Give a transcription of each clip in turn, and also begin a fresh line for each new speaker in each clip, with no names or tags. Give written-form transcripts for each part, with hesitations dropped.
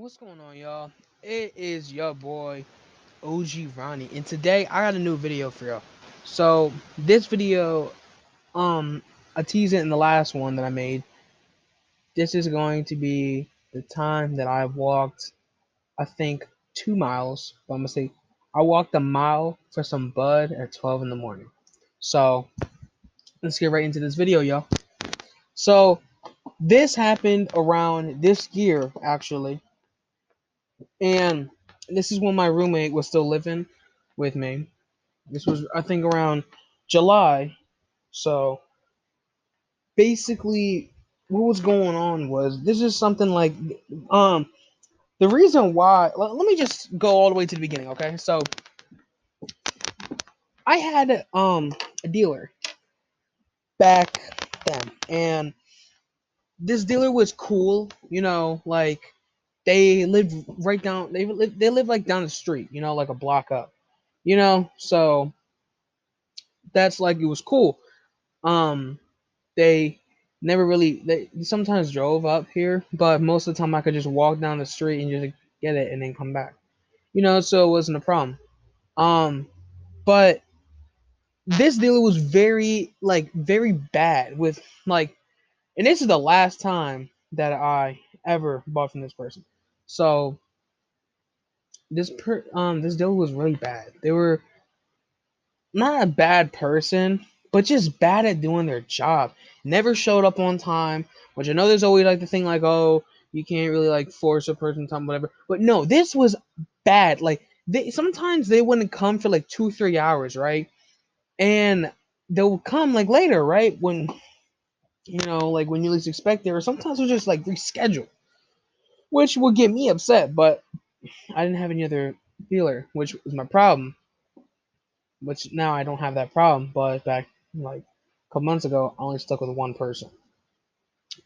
What's going on, y'all? It is your boy OG Ronnie, and today I got a new video for y'all. So this video, I teased it in the last one that I made. This is going to be the time that I walked. I think 2 miles, but I'm gonna say I walked a mile for some bud at 12 in the morning. So let's get right into this video, y'all. So this happened around this year, actually. And this is when my roommate was still living with me. This was, I think, around July. So basically, what was going on was this is something like, um, the reason why. Let me just go all the way to the beginning, okay? So I had a dealer back then, and this dealer was cool. Like they lived right down. They lived like down the street. Like a block up. So that's like it was cool. Um, they never really they sometimes drove up here, but most of the time I could just walk down the street and just get it and then come back. So it wasn't a problem. Um, but this dealer was very bad with like, and this is the last time that I ever bought from this person. So this dealer was really bad. They were not a bad person, but just bad at doing their job. Never showed up on time, which I know there's always like the thing like, oh, you can't really like force a person to come, whatever. But no, this was bad. Like sometimes they wouldn't come for like 2-3 hours, right? And they'll come like later, right? When like when you least expect it, or sometimes they'll just like reschedule, which would get me upset. But I didn't have any other dealer, which was my problem. Which now I don't have that problem, but back like a couple months ago, I only stuck with one person.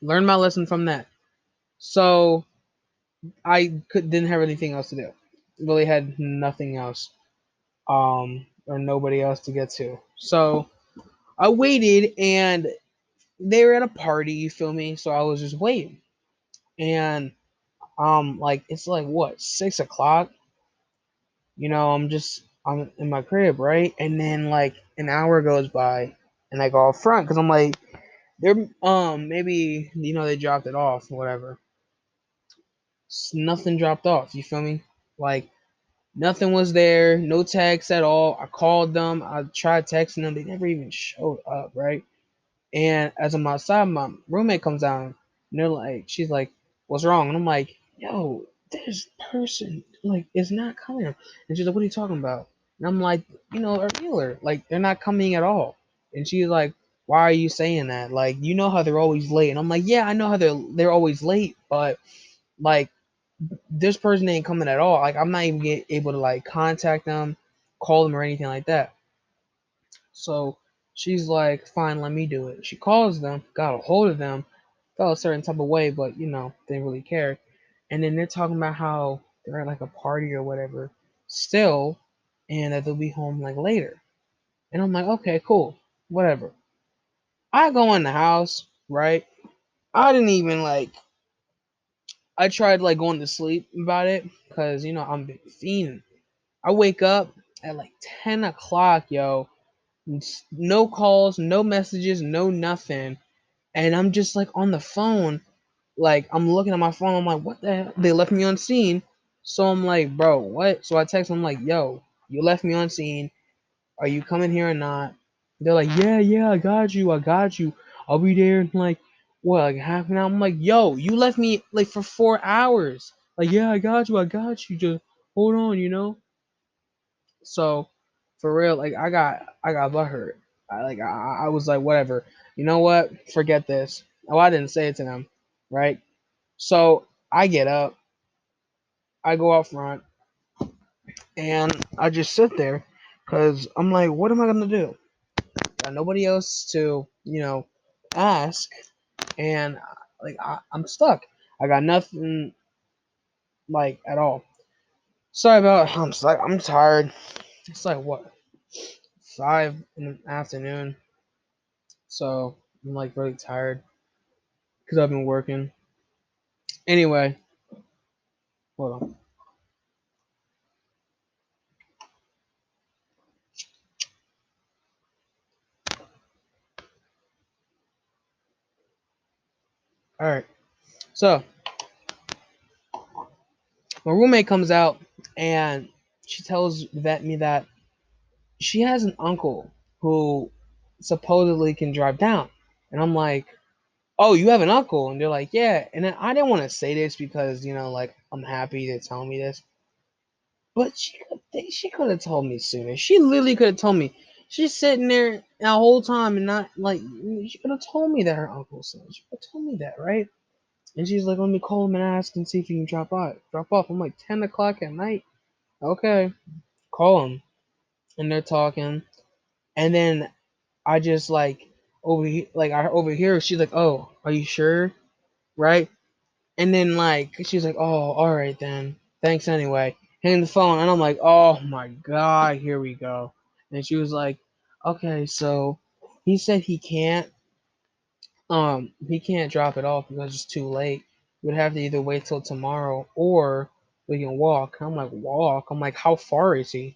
Learned my lesson from that. So didn't have anything else to do. Really had nothing else, or nobody else to get to. So I waited, and they were at a party. You feel me? So I was just waiting, and like it's like what 6 o'clock. I'm in my crib, right? And then like an hour goes by, and I go up front because I'm like, they're maybe they dropped it off or whatever. Nothing dropped off. You feel me? Like nothing was there. No text at all. I called them. I tried texting them. They never even showed up. Right. And as I'm outside, my roommate comes down. And she's like, "What's wrong?" And I'm like, "Yo, this person like is not coming." And she's like, "What are you talking about?" And I'm like, "A dealer. Like they're not coming at all." And she's like, "Why are you saying that? Like you know how they're always late." And I'm like, "Yeah, I know how they're always late, but like this person ain't coming at all. Like I'm not even able to like contact them, call them or anything like that." So she's like, "Fine, let me do it." She calls them, got a hold of them, felt a certain type of way, but didn't really care. And then they're talking about how they're at like a party or whatever still, and that they'll be home like later. And I'm like, okay, cool, whatever. I go in the house, right? I didn't even like. I tried like going to sleep about it because I'm big fiending. I wake up at like 10 o'clock, yo. No calls, no messages, no nothing. And I'm just like on the phone, like I'm looking at my phone. I'm like, what the hell? They left me on scene. So I'm like, bro, what? So I text them like, yo, you left me on scene. Are you coming here or not? They're like, yeah, yeah, I got you. I'll be there in like what, like half an hour. I'm like, yo, you left me like for 4 hours. Like, yeah, I got you. Just hold on. So for real, like I got butthurt. I was like, whatever. You know what? Forget this. Oh, I didn't say it to them, right? So I get up, I go out front, and I just sit there because I'm like, what am I gonna do? Got nobody else to, ask, and like I'm stuck. I got nothing like at all. Sorry about. I'm tired. It's like what 5 in the afternoon, so I'm like really tired because I've been working. Anyway, Hold on. All right. So my roommate comes out and she tells that me that she has an uncle who supposedly can drive down, and I'm like, "Oh, you have an uncle?" And they're like, "Yeah." And then I didn't want to say this because like I'm happy they're telling me this, but she could have told me sooner. She literally could have told me. She's sitting there the whole time and not like she could have told me that her uncle's son. She could have told me that, right? And she's like, "Let me call him and ask and see if he can drop by, drop off." I'm like, 10 o'clock at night. Okay, call him, and they're talking, and then I just I overhear. She's like, "Oh, are you sure?" Right? And then she's like, "Oh, all right then. Thanks anyway." Hang the phone, and I'm like, "Oh my god, here we go." And she was like, "Okay, so he said he can't drop it off because it's too late. We'd have to either wait till tomorrow or we can walk." I'm like, "Walk?" I'm like, "How far is he?"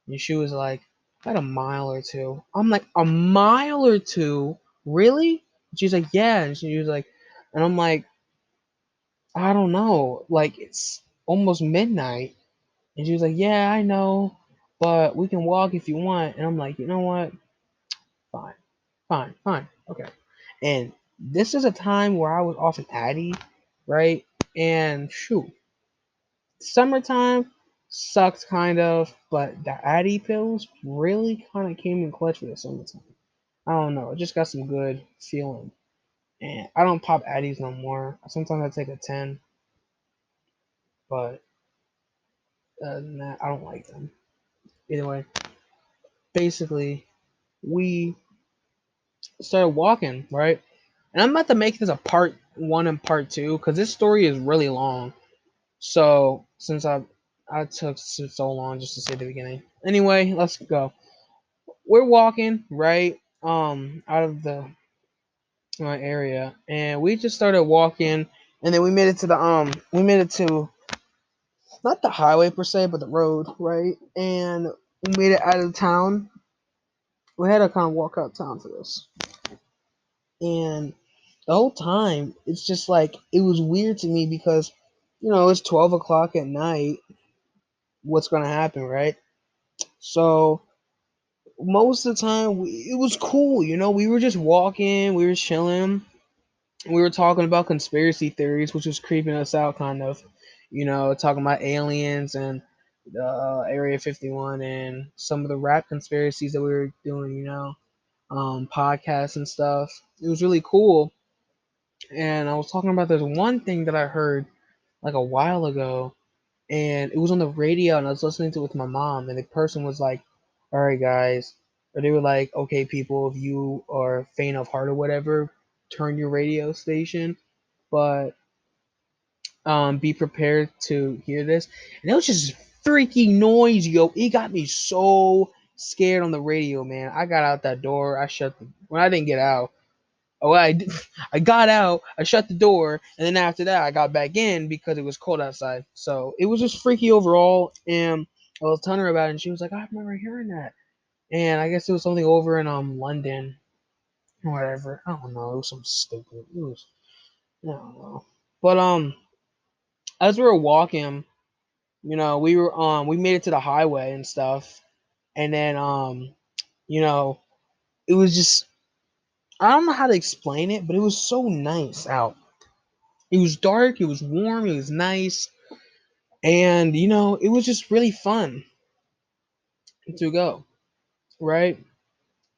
And she was like, "About a mile or two." I'm like, "A mile or two? Really?" And she's like, "Yeah." And she was like, and I'm like, "I don't know. Like, it's almost midnight." And she was like, "Yeah, I know, but we can walk if you want." And I'm like, "You know what? Fine, fine, fine. Okay." And this is a time where I was off an Addy, right? And shoot, summertime sucks kind of, but the Addy pills really kind of came in clutch for the summertime. I don't know. It just got some good feeling. And I don't pop Addies no more. Sometimes I take a 10, but nah, I don't like them. Either way, basically, we started walking, right? And I'm about to make this a part one and part two because this story is really long. So since I took so long just to say the beginning. Anyway, let's go. We're walking right out of the my area, and we just started walking, and then we made it to not the highway per se, but the road, right? And we made it out of town. We had to kind of walk out of town for this, and the whole time it's just like it was weird to me because it's 12 o'clock at night. What's gonna happen, right? So most of the time it was cool. We were just walking, we were chilling, we were talking about conspiracy theories, which was creeping us out, kind of. Talking about aliens and Area 51 and some of the rap conspiracies that we were doing. Podcasts and stuff. It was really cool. And I was talking about this one thing that I heard like a while ago, and it was on the radio, and I was listening to it with my mom, and the person was like, "All right, guys," or they were like, "Okay, people, if you are faint of heart or whatever, turn your radio station, but be prepared to hear this." And it was just freaky noise, yo. It got me so scared on the radio, man. I got out that door. I didn't get out. Oh, I got out, I shut the door, and then after that, I got back in because it was cold outside. So it was just freaky overall. And I was telling her about it, and she was like, "I remember hearing that." And I guess it was something over in London or whatever. I don't know. It was some stupid. It was I don't know. But as we were walking, we made it to the highway and stuff, and then you know, it was just I don't know how to explain it, but it was so nice out. It was dark, it was warm, it was nice, and it was just really fun to go, right?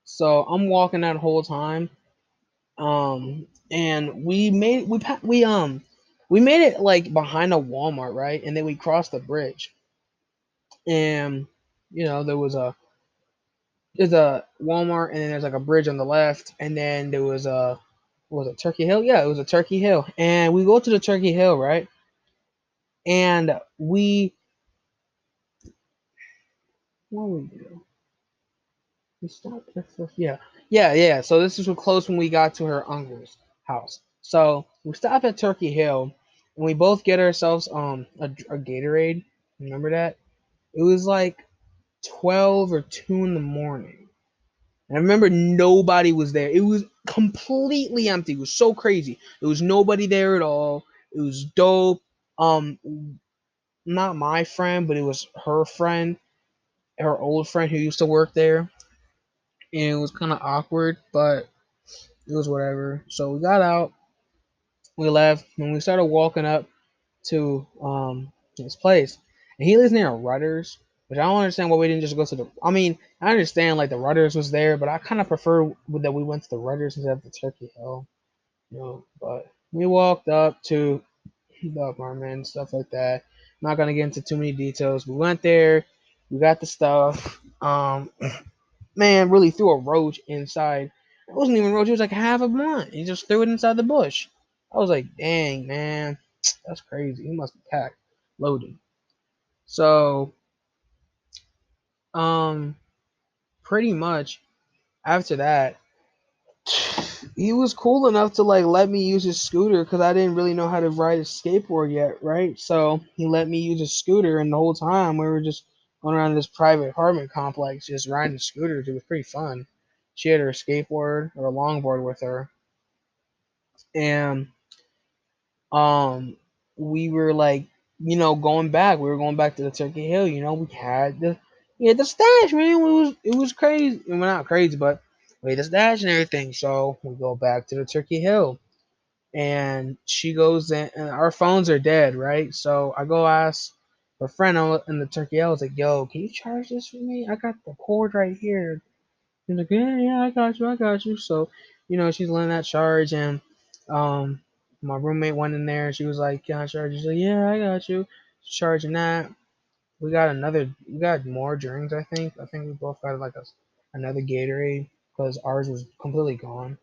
So I'm walking that whole time, and we made it like behind a Walmart, right? And then we crossed the bridge, and there's a Walmart, and then there's like a bridge on the left, and then there was a what was it, Turkey Hill? Yeah, it was a Turkey Hill, and we go to the Turkey Hill, right? And what we do? We stopped at first. Yeah. Yeah, yeah. So this was close when we got to her uncle's house. So we stopped at Turkey Hill, and we both get ourselves a Gatorade. Remember that? It was like 12 or 2 in the morning. And I remember nobody was there. It was completely empty. It was so crazy. There was nobody there at all. It was dope. Um, Not my friend, but it was her friend, her old friend who used to work there. And it was kind of awkward, but it was whatever. So we got out, we left, and we started walking up to his place. And he lives near Rudders, which I don't understand why we didn't just go to the. I mean, I understand like the Rudders was there, but I kind of prefer that we went to the Rudders instead of the Turkey Hill. But we walked up to the apartment and stuff like that. I'm not gonna get into too many details. We went there, we got the stuff. Man really threw a roach inside. It wasn't even a roach, it was like half a blunt. He just threw it inside the bush. I was like, dang man, that's crazy. He must be packed, loaded. So, um, pretty much after that, he was cool enough to like let me use his scooter because I didn't really know how to ride a skateboard yet, right? So he let me use his scooter, and the whole time we were just going around this private apartment complex, just riding scooters. It was pretty fun. She had her skateboard or a longboard with her, and um, we were like, going back. We were going back to the Turkey Hill. We had the stash, man. It was crazy. Well, not crazy, but we had the stash and everything. So we go back to the Turkey Hill, and she goes in, and our phones are dead, right? So I go ask her friend in the Turkey Hill. I was like, "Yo, can you charge this for me? I got the cord right here." He's like, "Yeah, yeah, I got you." So, she's letting that charge, and um, my roommate went in there, and she was like, "Can I charge?" She's like, "Yeah, I got you." Charging that. We got more drinks. I think we both got like another Gatorade because ours was completely gone,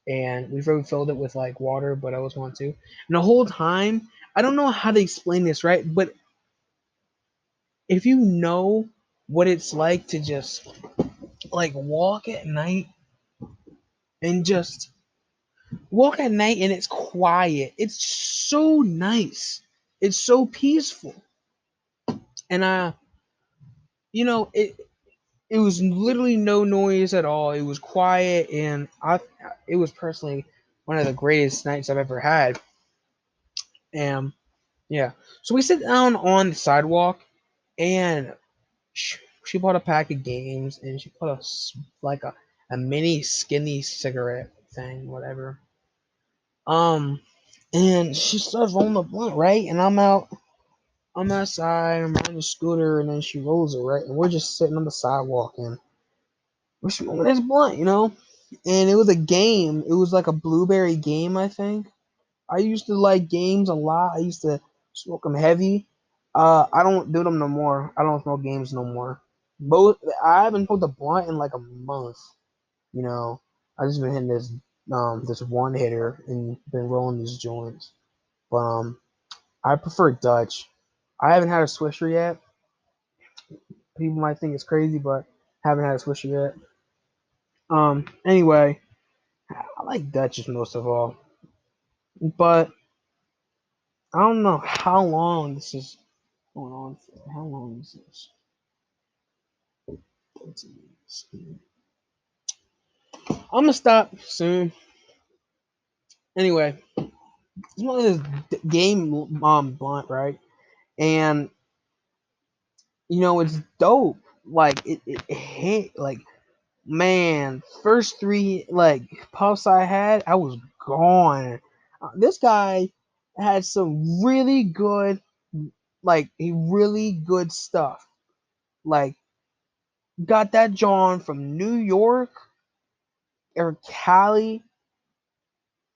and we refilled it with like water, but I was want to. And the whole time, I don't know how to explain this, right? But if you know what it's like to just like walk at night and it's quiet. It's so nice. It's so peaceful. And it was literally no noise at all. It was quiet, and it was personally one of the greatest nights I've ever had. And yeah, so we sit down on the sidewalk, and she bought a pack of games, and she put like a mini skinny cigarette thing, whatever. Um, and she starts rolling the blunt, right? And I'm outside, I'm riding the scooter, and then she rolls it, right? And we're just sitting on the sidewalk, and we're smoking this blunt. And it was a game. It was like a blueberry game, I think. I used to like games a lot. I used to smoke them heavy. I don't do them no more. I don't smoke games no more. Both I haven't smoked a blunt in like a month. You know, I just been hitting this one hitter and been rolling these joints. But I prefer Dutch. I haven't had a Swisher yet. People might think it's crazy, but haven't had a Swisher yet. Anyway, I like Dutchess most of all. But I don't know how long this is going on for. How long is this? 13 minutes. I'm gonna stop soon. Anyway, it's one of this game blunt, right? And it's dope. Like it hit like man, first three like puffs I had, I was gone. This guy had some really good, like really good stuff. Like got that John from New York or Cali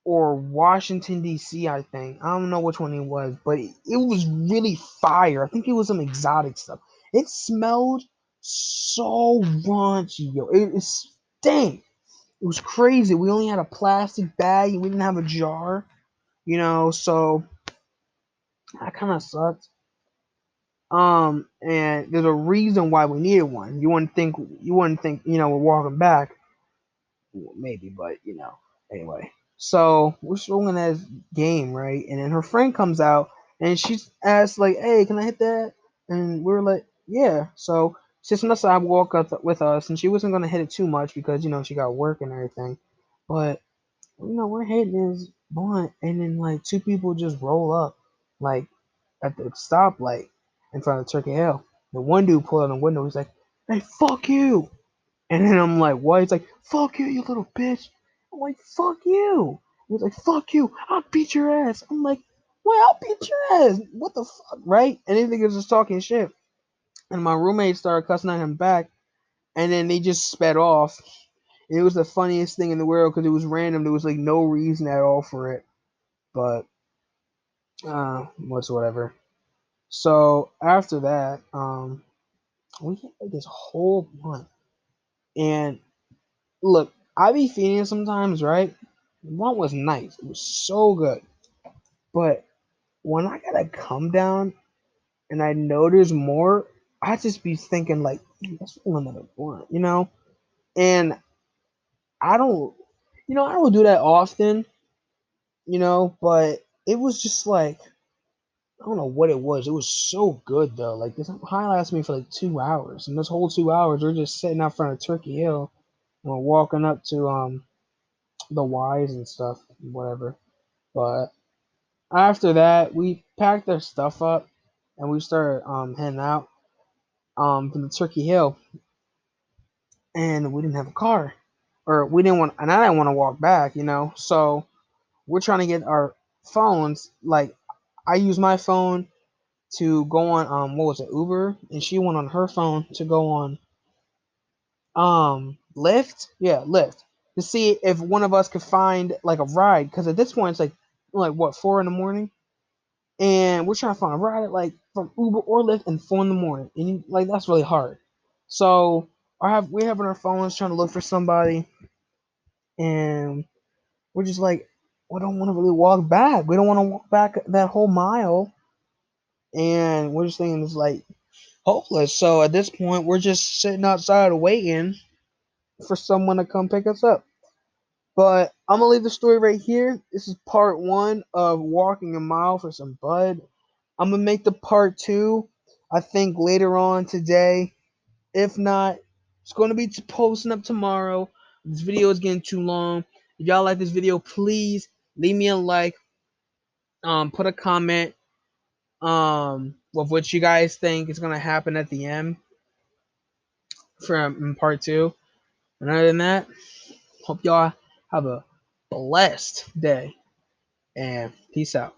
or Washington D.C. I think I don't know which one it was, but it was really fire. I think it was some exotic stuff. It smelled so raunchy, yo. It's dang. It was crazy. We only had a plastic bag. We didn't have a jar, so that kind of sucked. And there's a reason why we needed one. You wouldn't think, we're walking back, maybe, but anyway. So we're strolling that game, right? And then her friend comes out and she asks like, "Hey, can I hit that?" And we're like, "Yeah." So she's on the sidewalk with us, and she wasn't gonna hit it too much because she got work and everything. But we're hitting this blunt, and then like two people just roll up, like at the stoplight in front of Turkey Hill. The one dude pulled out the window. He's like, "Hey, fuck you!" And then I'm like, "What?" He's like, "Fuck you, you little bitch." I'm like, "Fuck you." He's like, "Fuck you, I'll beat your ass." I'm like, "Well, I'll beat your ass." What the fuck, right? And then he was just talking shit. And my roommate started cussing at him back, and then they just sped off. And it was the funniest thing in the world because it was random. There was like no reason at all for it. But whatsoever. So after that, we had like this whole month. And look, I be feeding it sometimes, right? One was nice. It was so good. But when I gotta come down and I know there's more, I just be thinking like, "Man, let's roll another blunt. And I don't, I don't do that often, but it was just like, I don't know what it was. It was so good though. Like this high lasted me for like 2 hours, and this whole 2 hours we're just sitting out front of Turkey Hill and we're walking up to the Y's and stuff, whatever. But after that, we packed our stuff up and we started heading out from the Turkey Hill, and we didn't have a car, or we didn't want, and I didn't want to walk back. So we're trying to get our phones. Like I use my phone to go on what was it, Uber, and she went on her phone to go on Lyft, yeah, Lyft, to see if one of us could find like a ride, because at this point it's like what, 4 in the morning, and we're trying to find a ride like from Uber or Lyft in 4 in the morning, and like that's really hard. So we're having our phones trying to look for somebody, and we're just like, we don't want to really walk back. We don't want to walk back that whole mile, and we're just thinking it's like hopeless. So at this point, we're just sitting outside waiting for someone to come pick us up. But I'm gonna leave the story right here. This is part one of walking a mile for some bud. I'm gonna make the part two, I think, later on today. If not, it's gonna be posting up tomorrow. This video is getting too long. If y'all like this video, please leave me a like. Put a comment. Of what you guys think is gonna happen at the end from part two. And other than that, hope y'all have a blessed day and peace out.